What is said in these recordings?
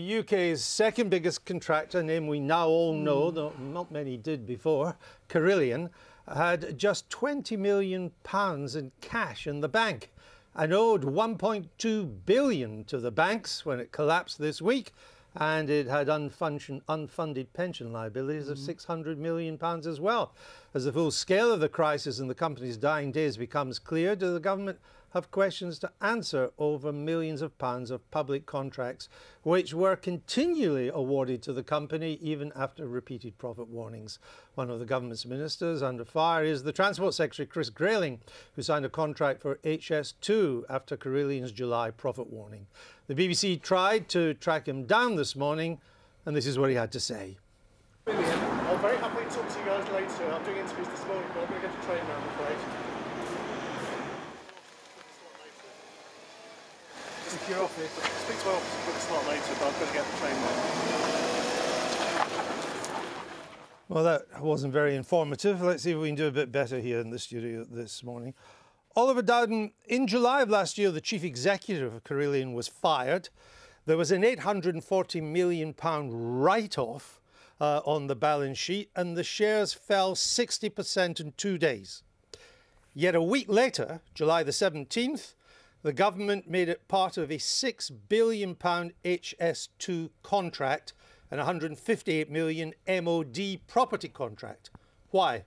UK's second biggest contractor, a name we now all know, though not many did before, Carillion, had just £20 million in cash in the bank and owed £1.2 billion to the banks when it collapsed this week, and it had unfunded pension liabilities of £600 million as well. As the full scale of the crisis in the company's dying days becomes clear, does the government have questions to answer over millions of pounds of public contracts which were continually awarded to the company even after repeated profit warnings? One of the government's ministers under fire is the Transport Secretary, Chris Grayling, who signed a contract for HS2 after Carillion's July profit warning. The BBC tried to track him down this morning, and this is what he had to say. Brilliant. I'll very happily talk to you guys later. I'm doing interviews this morning, but I'm going to get a train now, I'm afraid. Just to your office. Speak to my office and book a slot later, but I'm going to get the train now. Well, that wasn't very informative. Let's see if we can do a bit better here in the studio this morning. Oliver Dowden, in July of last year, the chief executive of Carillion was fired. There was an £840 million write-off on the balance sheet, and the shares fell 60% in 2 days. Yet a week later, July the 17th, the government made it part of a £6 billion HS2 contract and £158 million MOD property contract. Why?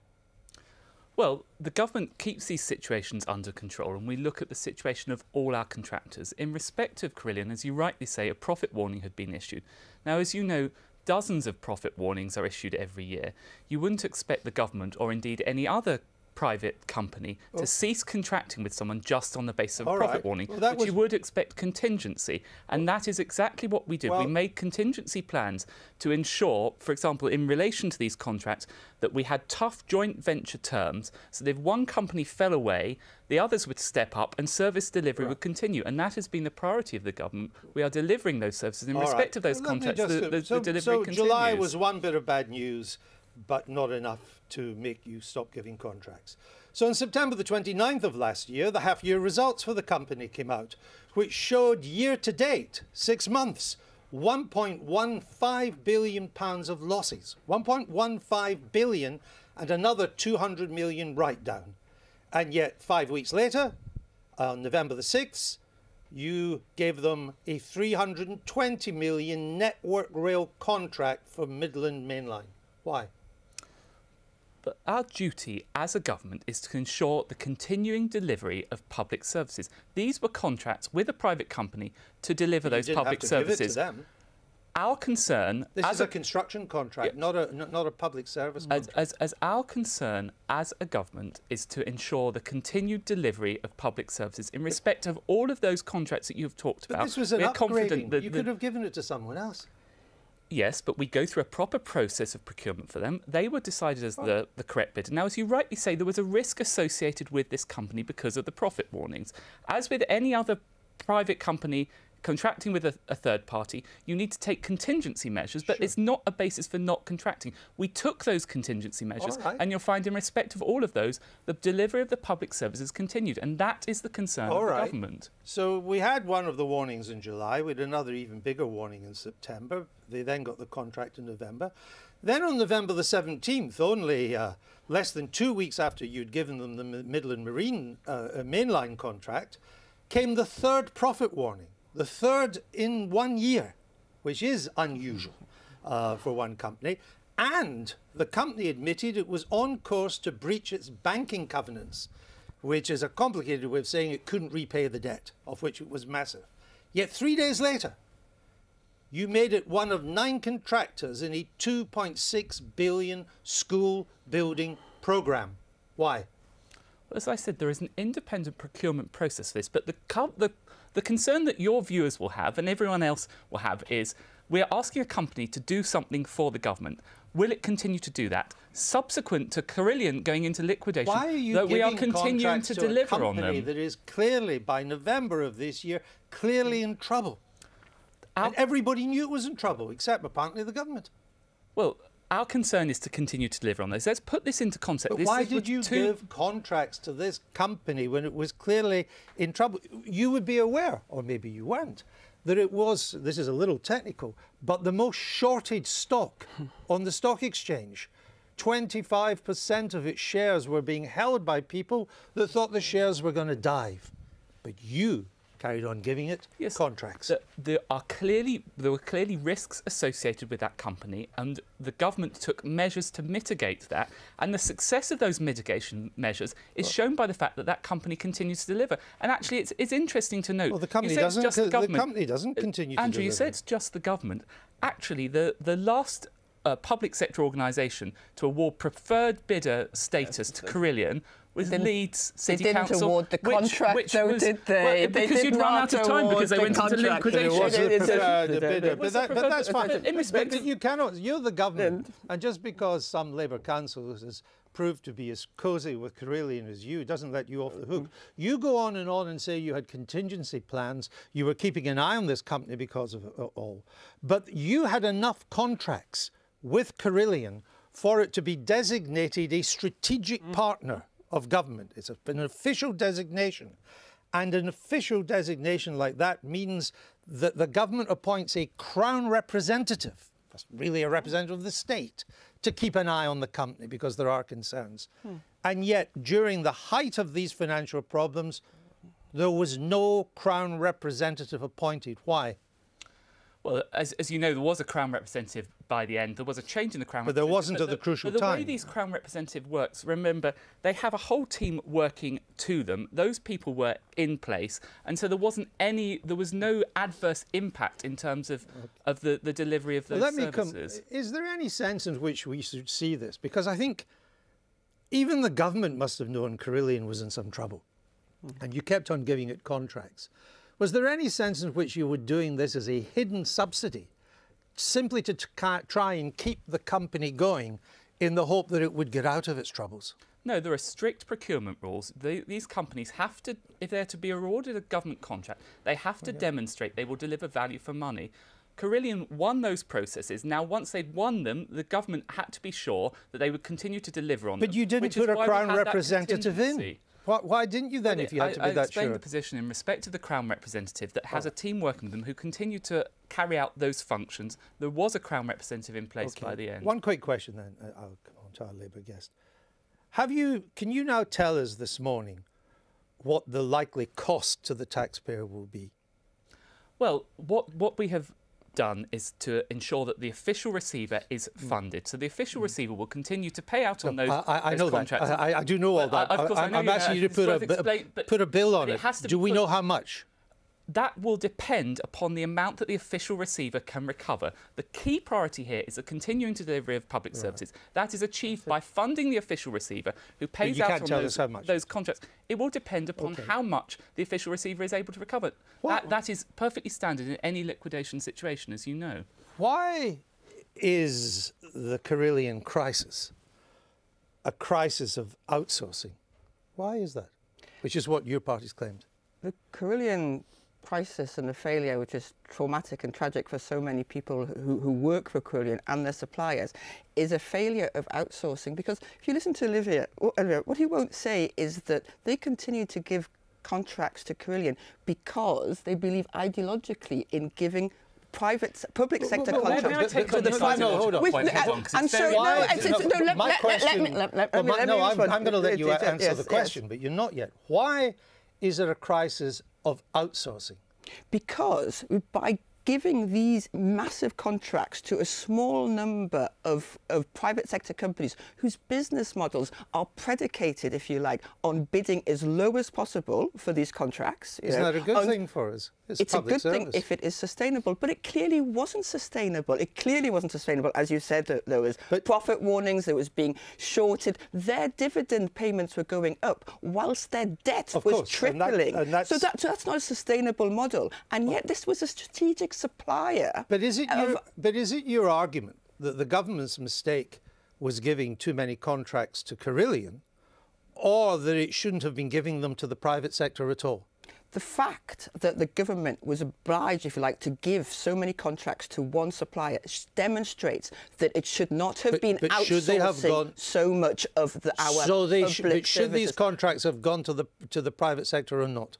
Well, the government keeps these situations under control, and we look at the situation of all our contractors. In respect of Carillion, as you rightly say, a profit warning had been issued. Now, as you know, dozens of profit warnings are issued every year. You wouldn't expect the government, or indeed any other private company, to cease contracting with someone just on the basis of a profit warning, but you would expect contingency, and that is exactly what we did. We made contingency plans to ensure, for example, in relation to these contracts, that we had tough joint venture terms, so that if one company fell away, the others would step up and service delivery would continue, and that has been the priority of the government. We are delivering those services in respect of those contracts. The delivery continues. July was one bit of bad news, but not enough to make you stop giving contracts. So on September the 29th of last year, the half-year results for the company came out, which showed year-to-date, 6 months, £1.15 billion of losses. £1.15 billion and another £200 million write-down. And yet 5 weeks later, on November the 6th, you gave them a £320 million Network Rail contract for Midland Mainline. Why? But our duty as a government is to ensure the continuing delivery of public services. These were contracts with a private company to deliver those public services. Give it to them. Our concern... This is a construction contract, not a public service contract. As our concern as a government is to ensure the continued delivery of public services in respect of all of those contracts that you've talked about. But this was an upgrading. You could have given it to someone else. Yes, but we go through a proper process of procurement for them. They were decided as the correct bid. Now, as you rightly say, there was a risk associated with this company because of the profit warnings. As with any other private company contracting with a third party, you need to take contingency measures, but it's not a basis for not contracting. We took those contingency measures, and you'll find in respect of all of those, the delivery of the public services continued, and that is the concern of the government. So we had one of the warnings in July, we had another even bigger warning in September. They then got the contract in November. Then on November the 17th, only less than 2 weeks after you'd given them the Midland Mainline contract, came the third profit warning. The third in 1 year, which is unusual for one company. And the company admitted it was on course to breach its banking covenants, which is a complicated way of saying it couldn't repay the debt, of which it was massive. Yet 3 days later, you made it one of 9 contractors in a £2.6 billion school building programme. Why? Well, as I said, there is an independent procurement process for this, but the concern that your viewers will have and everyone else will have is we're asking a company to do something for the government. Will it continue to do that? Subsequent to Carillion going into liquidation, why are you we are continuing to deliver on them? A company that is clearly, by November of this year, clearly in trouble. And everybody knew it was in trouble, except apparently the government. Well, our concern is to continue to deliver on those. Let's put this into context. But why did you give contracts to this company when it was clearly in trouble? You would be aware, or maybe you weren't, that it was, this is a little technical, but the most shorted stock on the stock exchange. 25% of its shares were being held by people that thought the shares were going to dive. But you carried on giving it contracts. There were clearly risks associated with that company, and the government took measures to mitigate that. And the success of those mitigation measures is shown by the fact that that company continues to deliver. And actually, it's interesting to note. Well, the company doesn't. The company doesn't continue to deliver. Andrew, you say it's just the government. Actually, the last public sector organisation to award preferred bidder status to Carillion was Leeds City Council. They didn't award the contract, though, did they? Well, because you'd run out of time because they went into liquidation. It was a preferred bidder, but that's fine. In respect but you cannot. You're the government, and just because some Labour council has proved to be as cosy with Carillion as you doesn't let you off the hook. You go on and say you had contingency plans. You were keeping an eye on this company because of it all, but you had enough contracts with Carillion for it to be designated a strategic partner of government. It's an official designation. And an official designation like that means that the government appoints a Crown representative, that's really a representative of the state, to keep an eye on the company because there are concerns. And yet, during the height of these financial problems, there was no Crown representative appointed. Why? Well, as you know, there was a Crown representative by the end. There was a change in the Crown representative. But there wasn't at the crucial time. The way these Crown representative works, remember, they have a whole team working to them. Those people were in place. And so there was no adverse impact in terms of the delivery of those services. Is there any sense in which we should see this? Because I think even the government must have known Carillion was in some trouble. And you kept on giving it contracts. Was there any sense in which you were doing this as a hidden subsidy, simply to try and keep the company going in the hope that it would get out of its troubles? No, there are strict procurement rules. These companies have to, if they're to be awarded a government contract, they have to demonstrate they will deliver value for money. Carillion won those processes. Now, once they'd won them, the government had to be sure that they would continue to deliver on them. But you didn't put a Crown representative in. Why didn't you then, if you had to be that sure? I explained the position in respect to the Crown representative that has a team working with them who continue to carry out those functions. There was a Crown representative in place by the end. One quick question then, I'll come on to our Labour guest. Can you now tell us this morning what the likely cost to the taxpayer will be? Well, what we have done is to ensure that the official receiver is funded. So the official receiver will continue to pay out on those contracts. I do know all that. Of course, I'm asking you to put a bill on it. Do we know how much? That will depend upon the amount that the official receiver can recover. The key priority here is the continuing delivery of public services. That is achieved by funding the official receiver who pays out on those contracts. It will depend upon how much the official receiver is able to recover. That is perfectly standard in any liquidation situation, as you know. Why is the Carillion crisis a crisis of outsourcing? Why is that? Which is what your party's claimed. The Carillion crisis and the failure, which is traumatic and tragic for so many people who work for Carillion and their suppliers, is a failure of outsourcing. Because if you listen to Olivier, what he won't say is that they continue to give contracts to Carillion because they believe ideologically in giving public sector contracts to the private. And so, I'm going to let you answer the question, but you're not yet. Why is it a crisis of outsourcing? Because by giving these massive contracts to a small number of private sector companies whose business models are predicated, if you like, on bidding as low as possible for these contracts. Isn't that a good thing for us? It's a good thing if it is sustainable, but it clearly wasn't sustainable. It clearly wasn't sustainable. As you said, there was profit warnings, there was being shorted. Their dividend payments were going up whilst their debt was tripling. So that's not a sustainable model. And yet this was a strategic supplier. But is it your argument that the government's mistake was giving too many contracts to Carillion, or that it shouldn't have been giving them to the private sector at all? The fact that the government was obliged, if you like, to give so many contracts to one supplier demonstrates that it should not have been outsourcing so much of our public services. Should these contracts have gone to the private sector or not?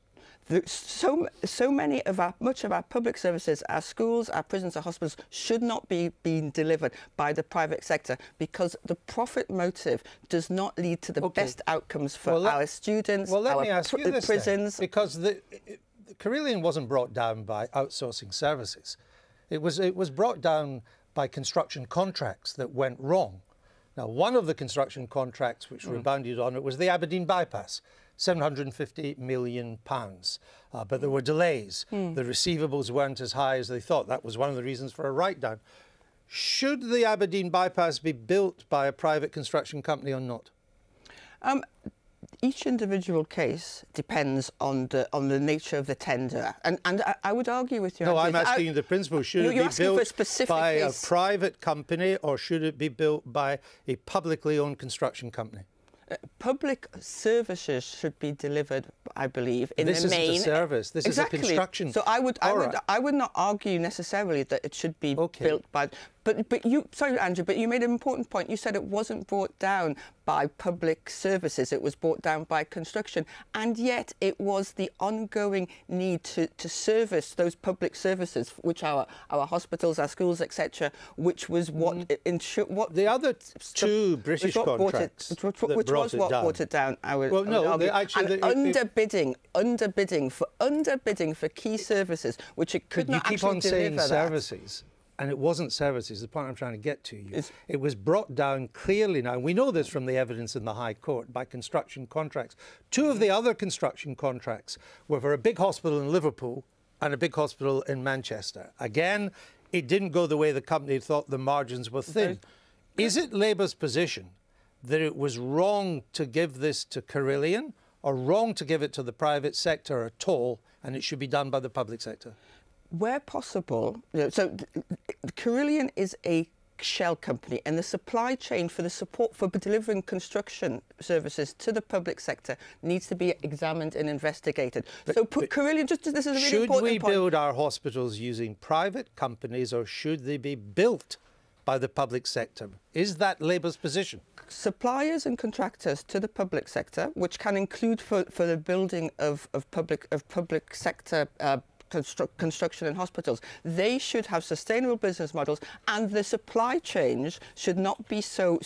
So many of much of our public services, our schools, our prisons, our hospitals, should not be being delivered by the private sector because the profit motive does not lead to the best outcomes for our students, prisons. Because the Carillion wasn't brought down by outsourcing services. It was brought down by construction contracts that went wrong. Now, one of the construction contracts which rebounded on it was the Aberdeen bypass, £750 million. But there were delays. The receivables weren't as high as they thought. That was one of the reasons for a write-down. Should the Aberdeen bypass be built by a private construction company or not? Each individual case depends on the nature of the tender, and I would argue with you. No, I'm asking you the principle. Should it be built by a private company or should it be built by a publicly owned construction company? Public services should be delivered, I believe, in the main. This isn't a service. This is a construction. So I would not argue necessarily that it should be built by. But you, sorry, Andrew, but you made an important point. You said it wasn't brought down by public services. It was brought down by construction. And yet it was the ongoing need to service those public services, which are our hospitals, our schools, etc., which was what what the other two British contracts which was what brought it down. Underbidding for key services, which it could not actually deliver. You keep on saying services. And it wasn't services. The point I'm trying to get to you. It was brought down clearly now. We know this from the evidence in the High Court by construction contracts. Two of the other construction contracts were for a big hospital in Liverpool and a big hospital in Manchester. Again, it didn't go the way the company thought. The margins were thin. Is it Labour's position that it was wrong to give this to Carillion or wrong to give it to the private sector at all, and it should be done by the public sector? Where possible, so Carillion is a shell company, and the supply chain for the support for delivering construction services to the public sector needs to be examined and investigated. So Carillion, this is a really important point. Should we build our hospitals using private companies or should they be built by the public sector? Is that Labour's position? Suppliers and contractors to the public sector, which can include for the building of public sector construction and hospitals, they should have sustainable business models, and the supply chains should not be so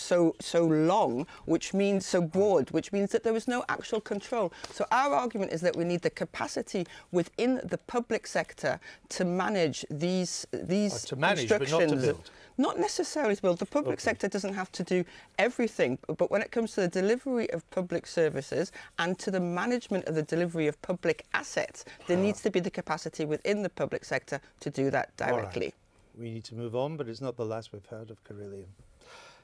long, which means so broad, which means that there is no actual control. So our argument is that we need the capacity within the public sector to manage these constructions. But not to build. Not necessarily to build. The public sector doesn't have to do everything, but when it comes to the delivery of public services and to the management of the delivery of public assets, there needs to be the capacity within the public sector to do that directly. We need to move on, but it's not the last we've heard of Carillion.